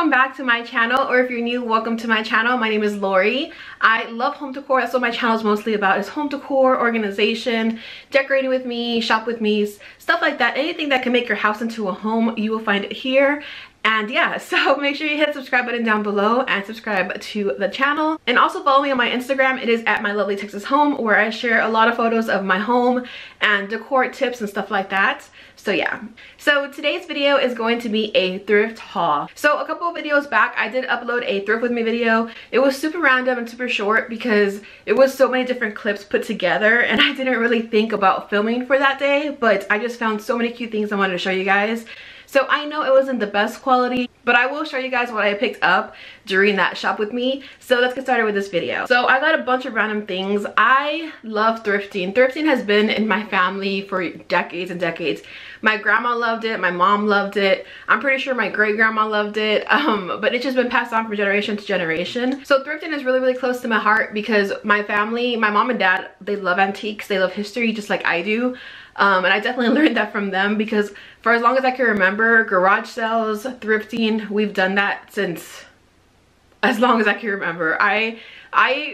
welcome back to my channel, or if you're new, welcome to my channel. My name is Lori. I love home decor. That's what my channel is mostly about, is home decor, organization, decorating with me, shop with me, stuff like that. Anything that can make your house into a home, you will find it here. And yeah, so make sure you hit the subscribe button down below and subscribe to the channel. And also follow me on my Instagram. It is at My Lovely Texas Home, where I share a lot of photos of my home and decor tips and stuff like that. So yeah, so today's video is going to be a thrift haul. So a couple of videos back, I did upload a thrift with me video. It was super random and super short because it was so many different clips put together, and I didn't really think about filming for that day, but I just found so many cute things I wanted to show you guys. So I know it wasn't the best quality, but I will show you guys what I picked up during that shop with me. So let's get started with this video. So I got a bunch of random things. I love thrifting. Thrifting has been in my family for decades and decades. My grandma loved it, my mom loved it, I'm pretty sure my great grandma loved it, but it's just been passed on from generation to generation. So thrifting is really close to my heart because my family, my mom and dad, they love antiques, they love history just like I do. And I definitely learned that from them because for as long as I can remember, garage sales, thrifting, we've done that since as long as I can remember. I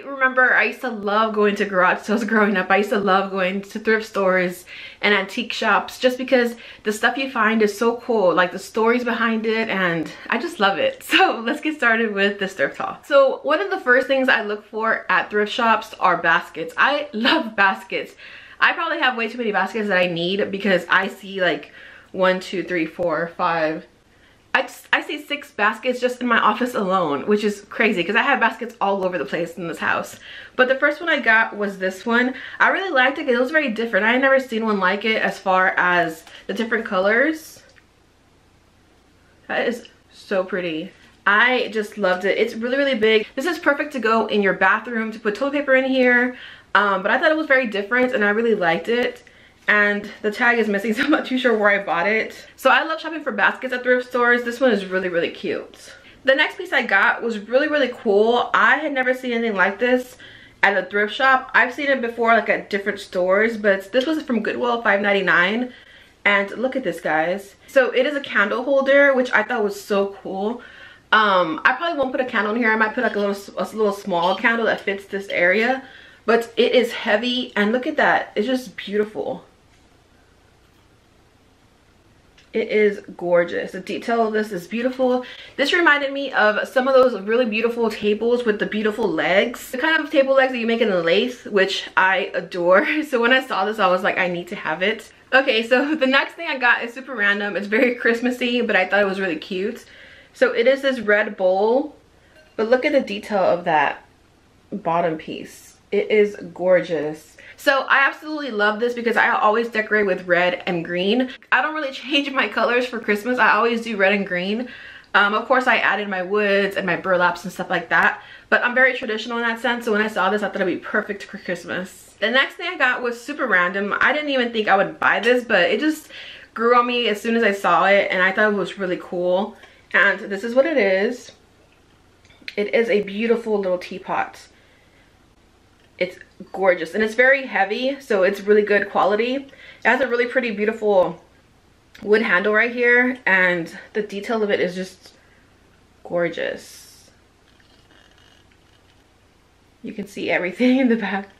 remember I used to love going to garage sales growing up. I used to love going to thrift stores and antique shops just because the stuff you find is so cool, like the stories behind it, and I just love it. So let's get started with this thrift haul. So one of the first things I look for at thrift shops are baskets. I love baskets. I probably have way too many baskets that I need because I see like 1, 2, 3, 4, 5. I see 6 baskets just in my office alone, which is crazy because I have baskets all over the place in this house. But the first one I got was this one. I really liked it because it was very different. I had never seen one like it as far as the different colors. That is so pretty. I just loved it. It's really big. This is perfect to go in your bathroom, to put toilet paper in here. But I thought it was very different and I really liked it. And the tag is missing, so I'm not too sure where I bought it. So I love shopping for baskets at thrift stores. This one is really cute. The next piece I got was really cool. I had never seen anything like this at a thrift shop. I've seen it before like at different stores, but this was from Goodwill, $5.99. And look at this, guys. So it is a candle holder, which I thought was so cool. I probably won't put a candle in here. I might put like a little small candle that fits this area. But it is heavy, and look at that. It's just beautiful. It is gorgeous. The detail of this is beautiful. This reminded me of some of those really beautiful tables with the beautiful legs. The kind of table legs that you make in a lathe, which I adore. So when I saw this, I was like, I need to have it. Okay, so the next thing I got is super random. It's very Christmassy, but I thought it was really cute. So it is this red bowl, but look at the detail of that bottom piece. It is gorgeous. So I absolutely love this because I always decorate with red and green. I don't really change my colors for Christmas. I always do red and green. Of course, I added my woods and my burlaps and stuff like that. But I'm very traditional in that sense. So when I saw this, I thought it'd be perfect for Christmas. The next thing I got was super random. I didn't even think I would buy this, but it just grew on me as soon as I saw it. And I thought it was really cool. And this is what it is. It is a beautiful little teapot. It's gorgeous and it's very heavy, so it's really good quality. It has a really pretty beautiful wood handle right here, and the detail of it is just gorgeous. You can see everything in the back,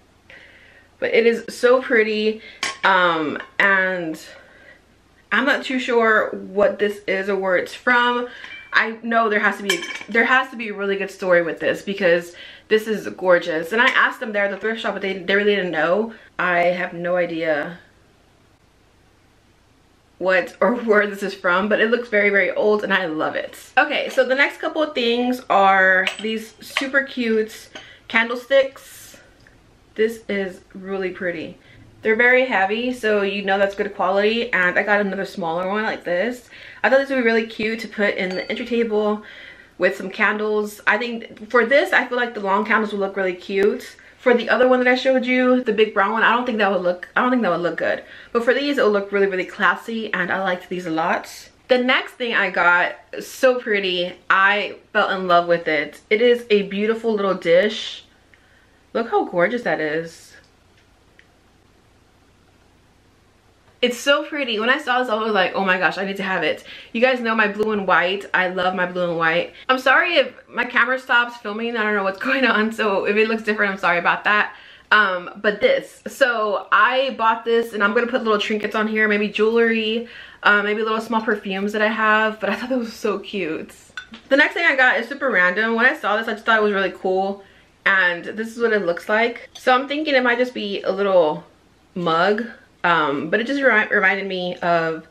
but it is so pretty. And I'm not too sure what this is or where it's from. I know there has to be a really good story with this because this is gorgeous. And I asked them there at the thrift shop, but they really didn't know. I have no idea what or where this is from, but it looks very old and I love it. Okay, so the next couple of things are these super cute candlesticks. This is really pretty. They're very heavy, so you know that's good quality. And I got another smaller one like this. I thought this would be really cute to put in the entry table with some candles. I think for this, I feel like the long candles would look really cute. For the other one that I showed you, the big brown one, I don't think that would look good. But for these, it will look really classy, and I liked these a lot. The next thing I got, so pretty. I fell in love with it. It is a beautiful little dish. Look how gorgeous that is. It's so pretty. When I saw this, I was like, oh my gosh, I need to have it. You guys know my blue and white. I love my blue and white. I'm sorry if my camera stops filming. I don't know what's going on, so if it looks different, I'm sorry about that. But this, so I bought this, and I'm gonna put little trinkets on here, maybe jewelry, maybe little small perfumes that I have, but I thought that was so cute. The next thing I got is super random. When I saw this, I just thought it was really cool, and this is what it looks like. So I'm thinking it might just be a little mug, but it just reminded me of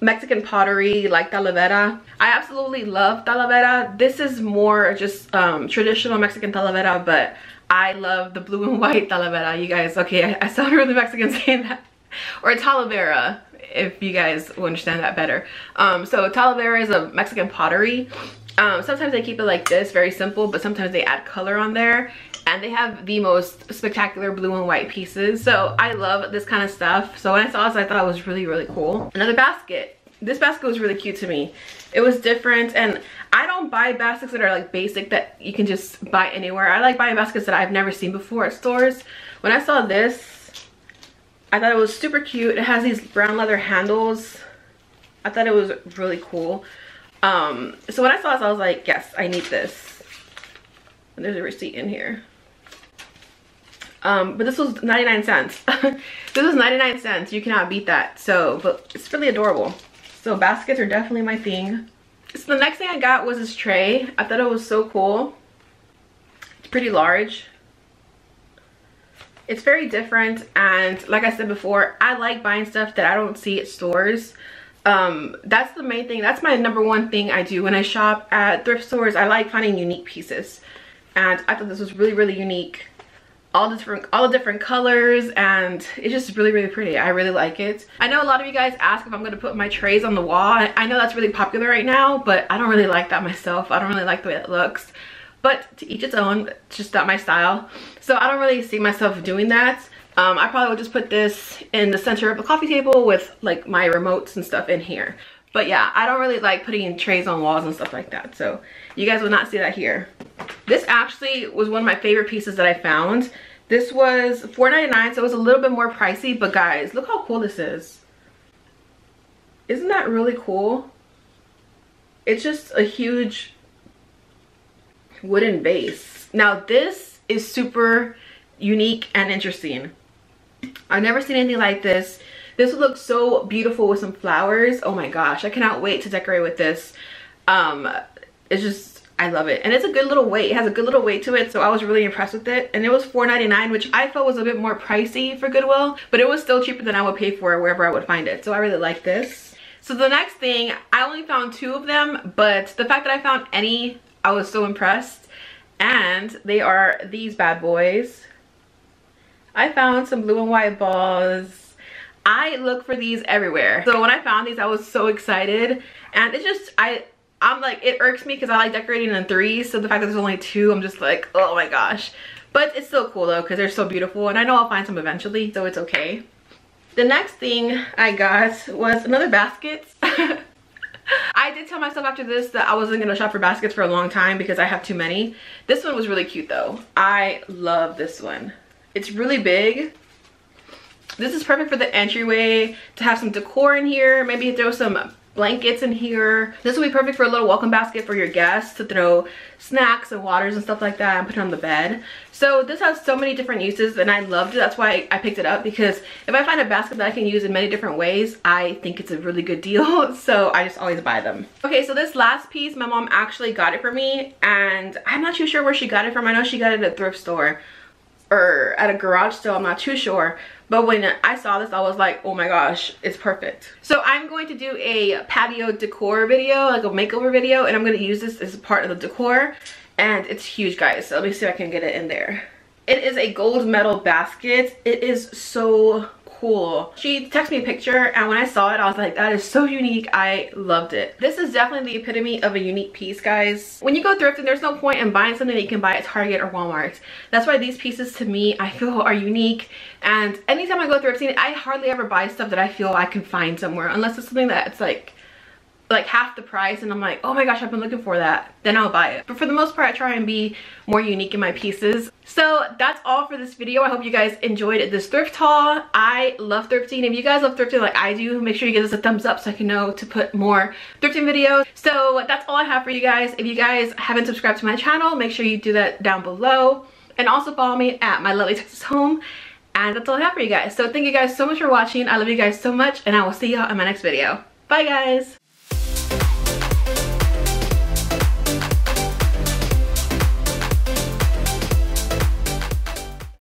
Mexican pottery, like talavera. I absolutely love talavera. This is more just traditional Mexican talavera, but I love the blue and white talavera. You guys, okay, I sound really Mexican saying that. Or talavera, if you guys will understand that better. So talavera is a Mexican pottery. Sometimes they keep it like this, very simple, but sometimes they add color on there. And they have the most spectacular blue and white pieces. So I love this kind of stuff. So when I saw this, I thought it was really, really cool. Another basket. This basket was really cute to me. It was different, and I don't buy baskets that are like basic that you can just buy anywhere. I like buying baskets that I've never seen before at stores. When I saw this, I thought it was super cute. It has these brown leather handles. I thought it was really cool. So when I saw this, I was like, yes, I need this. And there's a receipt in here. But this was 99 cents. This was 99 cents. You cannot beat that. So, but it's really adorable. So baskets are definitely my thing. So the next thing I got was this tray. I thought it was so cool. It's pretty large. It's very different, and like I said before, I like buying stuff that I don't see at stores. That's the main thing. That's my number one thing I do when I shop at thrift stores. I like finding unique pieces, and I thought this was really, really unique. All the different colors, and it's just really, really pretty. I really like it. I know a lot of you guys ask if I'm going to put my trays on the wall. I know that's really popular right now, but I don't really like that myself. I don't really like the way it looks, but to each its own. It's just not my style, so I don't really see myself doing that. I probably would just put this in the center of the coffee table with like my remotes and stuff in here. But yeah, I don't really like putting trays on walls and stuff like that, so you guys will not see that here. This actually was one of my favorite pieces that I found. This was $4.99, so it was a little bit more pricey, but guys, look how cool this is. Isn't that really cool? It's just a huge wooden base. Now this is super unique and interesting. I've never seen anything like this. This would look so beautiful with some flowers. Oh my gosh, I cannot wait to decorate with this. It's just, I love it, and it's a good little weight. It has a good little weight to it, so I was really impressed with it. And it was $4.99, which I felt was a bit more pricey for Goodwill, but it was still cheaper than I would pay for it wherever I would find it. So I really like this. So the next thing, I only found 2 of them, but the fact that I found any, I was so impressed. And they are these bad boys. I found some blue and white balls. I look for these everywhere. So when I found these, I was so excited, and it's just, I'm like, it irks me because I like decorating in 3s, so the fact that there's only 2, I'm just like, oh my gosh. But it's still cool though, because they're so beautiful, and I know I'll find some eventually, so it's okay. The next thing I got was another basket. I did tell myself after this that I wasn't going to shop for baskets for a long time because I have too many. This one was really cute though. I love this one. It's really big. This is perfect for the entryway, to have some decor in here, maybe throw some blankets in here. This will be perfect for a little welcome basket for your guests, to throw snacks and waters and stuff like that and put it on the bed. So this has so many different uses, and I loved it. That's why I picked it up, because if I find a basket that I can use in many different ways, I think it's a really good deal. So I just always buy them. Okay, so this last piece, my mom actually got it for me, and I'm not too sure where she got it from. I know she got it at a thrift store or at a garage sale, I'm not too sure. But when I saw this, I was like, oh my gosh, it's perfect. So I'm going to do a patio decor video, like a makeover video, and I'm going to use this as a part of the decor. And it's huge, guys. So let me see if I can get it in there. It is a gold metal basket. It is so cool. She texted me a picture, and when I saw it, I was like, that is so unique. I loved it. This is definitely the epitome of a unique piece, guys. When you go thrifting, there's no point in buying something that you can buy at Target or Walmart. That's why these pieces, to me, I feel are unique. And anytime I go thrifting, I hardly ever buy stuff that I feel I can find somewhere, unless it's something that's like like half the price and I'm like, oh my gosh, I've been looking for that, then I'll buy it. But for the most part, I try and be more unique in my pieces. So that's all for this video. I hope you guys enjoyed this thrift haul. I love thrifting. If you guys love thrifting like I do, make sure you give us a thumbs up so I can know to put more thrifting videos. So that's all I have for you guys. If you guys haven't subscribed to my channel, make sure you do that down below. And also follow me at my lovely Texas home. And that's all I have for you guys. So thank you guys so much for watching. I love you guys so much, and I will see y'all in my next video. Bye guys.